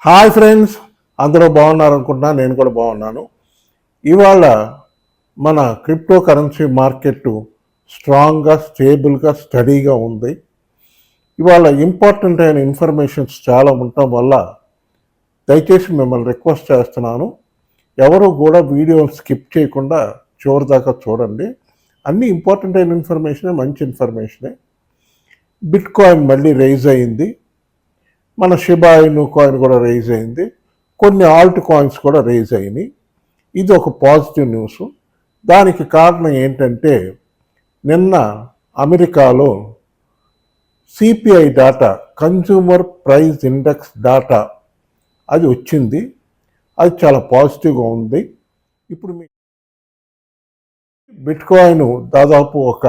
Hi friends, అందరూ బాగున్నారు అనుకుంటున్నా. నేను కూడా బాగున్నాను. ఇవాళ మన క్రిప్టో కరెన్సీ మార్కెట్ స్ట్రాంగ్గా, స్టేబుల్గా, స్టడీగా ఉంది. ఇవాళ ఇంపార్టెంట్ అయిన ఇన్ఫర్మేషన్స్ చాలా ఉండటం వల్ల దయచేసి మిమ్మల్ని రిక్వెస్ట్ చేస్తున్నాను, ఎవరు కూడా వీడియోని స్కిప్ చేయకుండా చివరి దాకా చూడండి. అన్నీ ఇంపార్టెంట్ అయిన ఇన్ఫర్మేషనే, మంచి ఇన్ఫర్మేషనే. బిట్ కాయిన్ మళ్ళీ రైజ్ అయింది. మన షిబా ఇను కాయిన్ కూడా రైజ్ అయింది. కొన్ని ఆల్ట్ కాయిన్స్ కూడా రైజ్ అయినాయి. ఇది ఒక పాజిటివ్ న్యూస్. దానికి కారణం ఏంటంటే, నిన్న అమెరికాలో CPI data, consumer price index data అది వచ్చింది. అది చాలా పాజిటివ్గా ఉంది. ఇప్పుడు మీ బిట్ కాయిన్ దాదాపు ఒక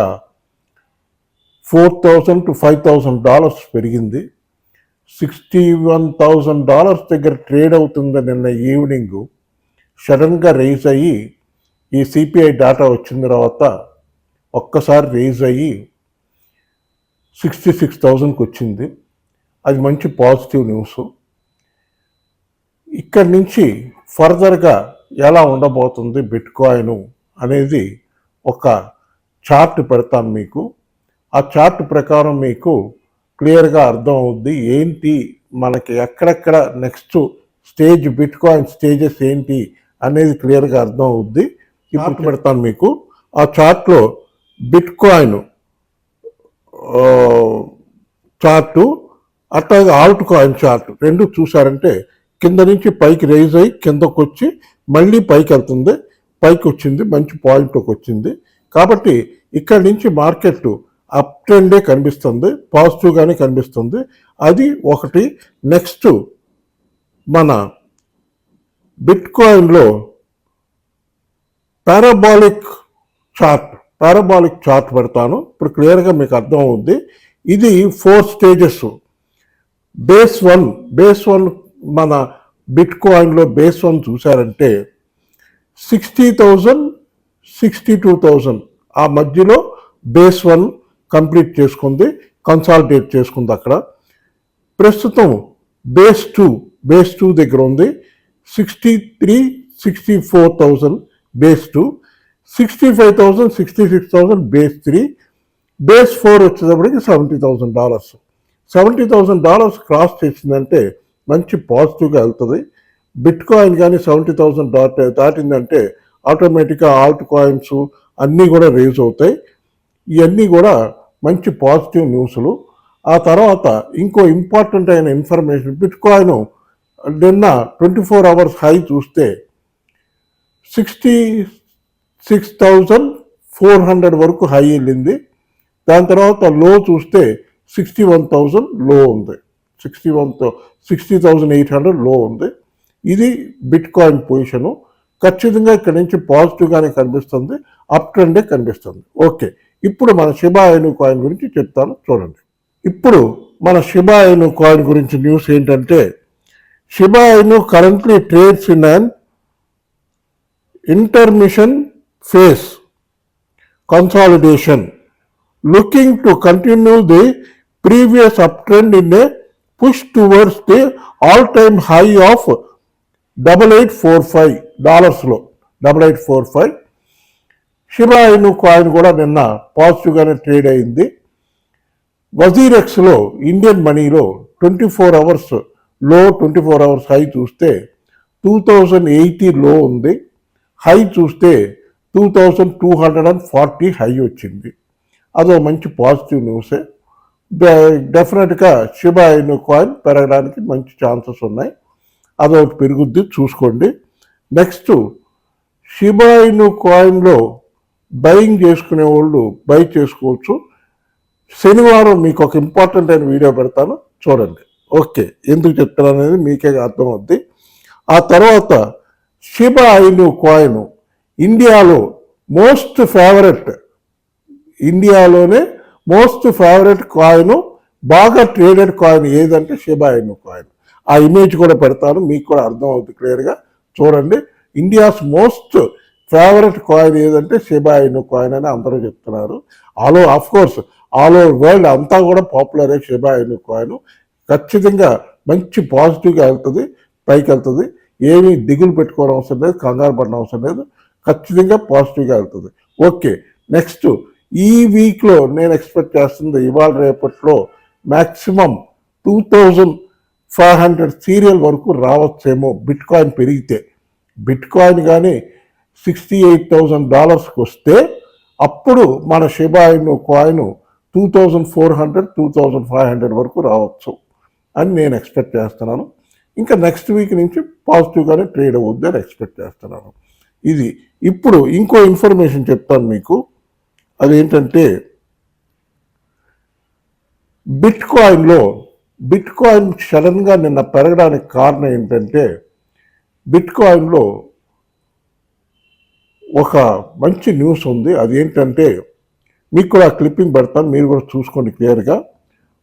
$4,000 to $5,000 పెరిగింది. $61,000 దగ్గర ట్రేడ్ అవుతుంది. నిన్న ఈవినింగ్ సడన్గా రైజ్ అయ్యి, ఈ సిపిఐ డాటా వచ్చిన తర్వాత ఒక్కసారి రైజ్ అయ్యి 66,000కి వచ్చింది. అది మంచి పాజిటివ్ న్యూస్. ఇక్కడి నుంచి ఫర్దర్గా ఎలా ఉండబోతుంది బిట్ కాయిన్ అనేది ఒక చార్ట్ పెడతాను మీకు. ఆ చార్ట్ ప్రకారం మీకు క్లియర్గా అర్థం అవుద్ది ఏంటి మనకి ఎక్కడెక్కడ next stage, bit coin stages ఏంటి అనేది క్లియర్గా అర్థం అవుద్ది. ఇప్పుడు పెడతాను మీకు. ఆ చార్ట్లో బిట్ కాయిన్ చార్టు, అట్లాగే ఆల్ట్ కాయిన్ చార్ట్ రెండు చూసారంటే కింద నుంచి పైకి రైజ్ అయ్యి కిందకు వచ్చి మళ్ళీ పైకి వెళ్తుంది. పైకి వచ్చింది, మంచి పాయింట్కి వచ్చింది. కాబట్టి ఇక్కడి నుంచి మార్కెట్ అప్ ట్రెండే కనిపిస్తుంది, పాజిటివ్గానే కనిపిస్తుంది. అది ఒకటి. నెక్స్ట్ మన బిట్ కాయిన్లో పారాబాలిక్ చార్ట్ పెడతాను. ఇప్పుడు క్లియర్గా మీకు అర్థం అవుద్ది. ఇది 4 స్టేజెస్. బేస్ వన్ మన బిట్ కాయిన్లో బేస్ 1 చూసారంటే 60,000, 62,000 ఆ మధ్యలో బేస్ 1 కంప్లీట్ చేసుకుంది, కన్సాలిడేట్ చేసుకుంది. అక్కడ ప్రస్తుతం బేస్ టూ దగ్గర ఉంది. 63, 64,000 బేస్ 2, 65,000, 66,000 బేస్ 3, బేస్ 4 వచ్చేటప్పటికి $70,000. $70,000 క్రాస్ చేసిందంటే మంచి పాజిటివ్గా వెళ్తుంది. బిట్ కాయిన్ కానీ 70,000 దాటిందంటే ఆటోమేటిక్గా ఆల్ట్ కాయిన్స్ అన్నీ కూడా రేజ్ అవుతాయి. ఇవన్నీ కూడా మంచి పాజిటివ్ న్యూస్లు. ఆ తర్వాత ఇంకో ఇంపార్టెంట్ అయిన ఇన్ఫర్మేషన్, బిట్ కాయిన్ నిన్న 24 అవర్స్ హై చూస్తే 66,400 వరకు హై వెళ్ళింది. దాని తర్వాత లో చూస్తే 61,000 లో ఉంది, 60,800 లో ఉంది. ఇది బిట్ కాయిన్ పొజిషను. ఖచ్చితంగా ఇక్కడ నుంచి పాజిటివ్గానే కనిపిస్తుంది, అప్ ట్రెండే కనిపిస్తుంది. ఓకే, ఇప్పుడు మన షిబా ఇను కాయిన్ గురించి చెప్తాను, చూడండి. ఇప్పుడు మన షిబా ఇను కాయిన్ గురించి న్యూస్ ఏంటంటే, షిబా ఇను currently trades in an intermission face consolidation, looking to continue the previous up trend in a push towards the all time high of $8845 $8845. Shiba ఇను కాయిన్ కూడా నిన్న పాజిటివ్గానే ట్రేడ్ అయింది. వజీరెక్స్లో, ఇండియన్ మనీలో 24 అవర్స్ లో, 24 అవర్స్ హై చూస్తే 2080 లో ఉంది. హై చూస్తే 2240 హై వచ్చింది. అదో మంచి పాజిటివ్ న్యూసే. డెఫినెట్గా షిబా ఇను కాయిన్ పెరగడానికి మంచి ఛాన్సెస్ ఉన్నాయి. అదొకటి పెరుగుద్ది, చూసుకోండి. నెక్స్ట్ షిబా ఇను కాయిన్లో బయింగ్ చేసుకునే వాళ్ళు బై చేసుకోవచ్చు. శనివారం మీకు ఒక ఇంపార్టెంట్ అయిన వీడియో పెడతాను, చూడండి. ఓకే, ఎందుకు చెప్తాను అనేది మీకే అర్థమవుద్ది. ఆ తర్వాత షిబా ఇను కాయిన్ ఇండియాలో ఇండియాలోనే మోస్ట్ ఫేవరెట్ కాయిన్, బాగా ట్రేడెడ్ కాయిన్ ఏదంటే షిబా ఇను కాయిన్. ఆ ఇమేజ్ కూడా పెడతాను, మీకు కూడా అర్థం అవుతుంది క్లియర్గా, చూడండి. ఇండియాస్ మోస్ట్ ఫేవరెట్ కాయిన్ ఏదంటే షిబా ఇను కాయిన్ అని అందరూ చెప్తున్నారు. ఆల్ ఓవర్ వరల్డ్ అంతా కూడా పాపులరే షిబా ఇను కాయిన్. ఖచ్చితంగా మంచి పాజిటివ్గా వెళ్తుంది, పైకి వెళ్తుంది. ఏమీ దిగులు పెట్టుకోవడం అవసరం లేదు, కంగారు పడిన అవసరం లేదు, ఖచ్చితంగా పాజిటివ్గా వెళ్తుంది. ఓకే, నెక్స్ట్ ఈ వీక్లో నేను ఎక్స్పెక్ట్ చేస్తుంది ఇవాళ రేపట్లో మ్యాక్సిమం 2500 సీరియల్ వరకు రావచ్చేమో బిట్ కాయిన్ పెరిగితే. బిట్ కాయిన్ కానీ $68,000 వస్తే అప్పుడు మన షిబా ఇను కాయిన్ 2400 2500 వరకు రావచ్చు అని నేను ఎక్స్పెక్ట్ చేస్తున్నాను. ఇంకా నెక్స్ట్ వీక్ నుంచి పాజిటివ్గానే ట్రేడ్ అవుద్ది అని ఎక్స్పెక్ట్ చేస్తున్నాను. ఇది ఇప్పుడు ఇంకో ఇన్ఫర్మేషన్ చెప్తాను మీకు. అదేంటంటే బిట్ కాయిన్ సడన్గా నిన్న పెరగడానికి కారణం ఏంటంటే బిట్ కాయిన్లో ఒక మంచి న్యూస్ ఉంది. అదేంటంటే మీకు కూడా క్లిప్పింగ్ పెడతాను, మీరు కూడా చూసుకోండి క్లియర్గా.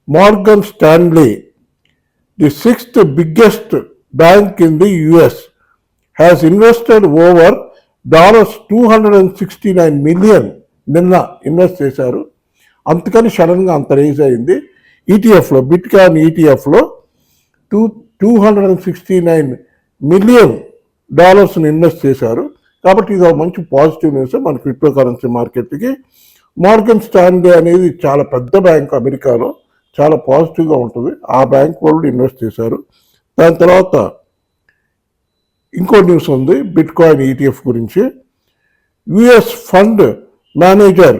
Morgan Stanley, the 6th biggest bank in the US, has invested over $269 million నిన్న ఇన్వెస్ట్ చేశారు. అందుకని సడన్గా అంత రేజ్ అయింది. ఈటీఎఫ్లో, బిట్ కాయిన్ ఈటీఎఫ్లో $269 million ఇన్వెస్ట్ చేశారు. కాబట్టి ఇది మంచి పాజిటివ్ న్యూస్ మన క్రిప్టో కరెన్సీ మార్కెట్కి. మార్గన్ స్టాన్లీ అనేది చాలా పెద్ద బ్యాంక్ అమెరికాలో, చాలా పాజిటివ్గా ఉంటుంది. ఆ బ్యాంక్ వాళ్ళు ఇన్వెస్ట్ చేశారు. దాని తర్వాత ఇంకో న్యూస్ ఉంది బిట్ కాయిన్ ఈటీఎఫ్ గురించి. US fund manager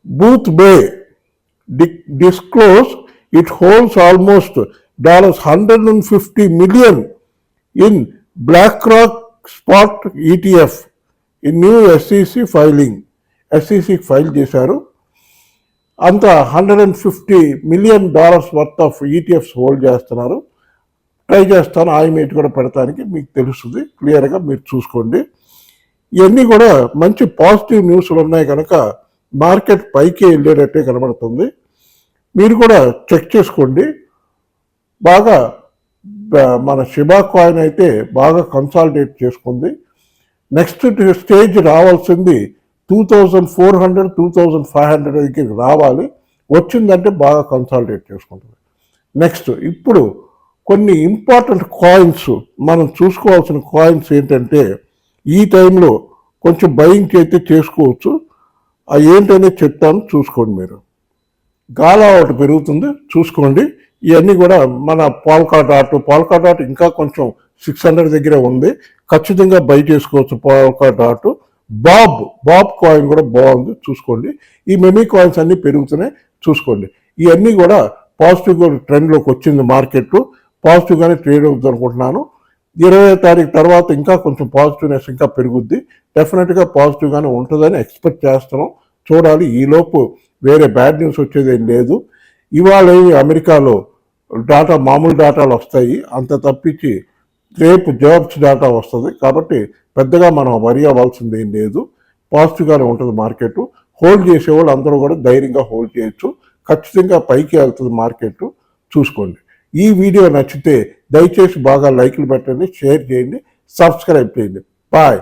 Boothbay disclose it holds almost $150 million in BlackRock spot ETF in new SEC filing. SEC file చేశారు. అంత $150 million worth of ETFs hold చేస్తున్నారు. ట్రై చేస్తాను ఐమేట్ కూడా పెడతానికి, మీకు తెలుస్తుంది క్లియర్గా, మీరు చూసుకోండి. ఇవన్నీ కూడా మంచి పాజిటివ్ న్యూస్లు ఉన్నాయి కనుక మార్కెట్ పైకి వెళ్ళేటట్టే కనబడుతుంది. మీరు కూడా చెక్ చేసుకోండి. బాగా మన షిబా కాయిన్ అయితే బాగా కన్సాలిడేట్ చేసుకుంది. నెక్స్ట్ స్టేజ్ రావాల్సింది 2400 2500కి రావాలి. వచ్చిందంటే బాగా కన్సాలిడేట్ చేసుకుంటుంది. నెక్స్ట్ ఇప్పుడు కొన్ని ఇంపార్టెంట్ కాయిన్స్ మనం చూసుకోవాల్సిన కాయిన్స్ ఏంటంటే ఈ టైంలో కొంచెం బయింగ్ అయితే చేసుకోవచ్చు. అవి ఏంటనేది చెప్తాను, చూసుకోండి. మీరు గాలా ఒకటి పెరుగుతుంది, చూసుకోండి. ఇవన్నీ కూడా మన పాల్కా డాట్ ఇంకా కొంచెం 600 దగ్గర ఉంది, ఖచ్చితంగా బై చేసుకోవచ్చు. పాల్కా డాట్, బాబ్ కాయిన్ కూడా బాగుంది, చూసుకోండి. ఈ మెమీ కాయిన్స్ అన్నీ పెరుగుతున్నాయి, చూసుకోండి. ఇవన్నీ కూడా పాజిటివ్గా ట్రెండ్లోకి వచ్చింది. మార్కెట్ పాజిటివ్గానే ట్రేడ్ అవుతుంది అనుకుంటున్నాను. 20వ తారీఖు తర్వాత ఇంకా కొంచెం పాజిటివ్నెస్ ఇంకా పెరుగుద్ది. డెఫినెట్గా పాజిటివ్గానే ఉంటుందని ఎక్స్పెక్ట్ చేస్తున్నాం. చూడాలి. ఈలోపు వేరే బ్యాడ్ న్యూస్ వచ్చేది ఏం లేదు. ఇవాళ అమెరికాలో మామూలు డాటాలు వస్తాయి, అంత తప్పించి రేపు జాబ్స్ డాటా వస్తుంది. కాబట్టి పెద్దగా మనం వరి అవ్వాల్సింది ఏం లేదు. పాజిటివ్గానే ఉంటుంది మార్కెట్. హోల్డ్ చేసేవాళ్ళు అందరూ కూడా ధైర్యంగా హోల్డ్ చేయొచ్చు. ఖచ్చితంగా పైకి వెళ్తుంది మార్కెట్, చూసుకోండి. ఈ వీడియో నచ్చితే దయచేసి బాగా లైక్లు పెట్టండి, షేర్ చేయండి, సబ్స్క్రైబ్ చేయండి. బాయ్.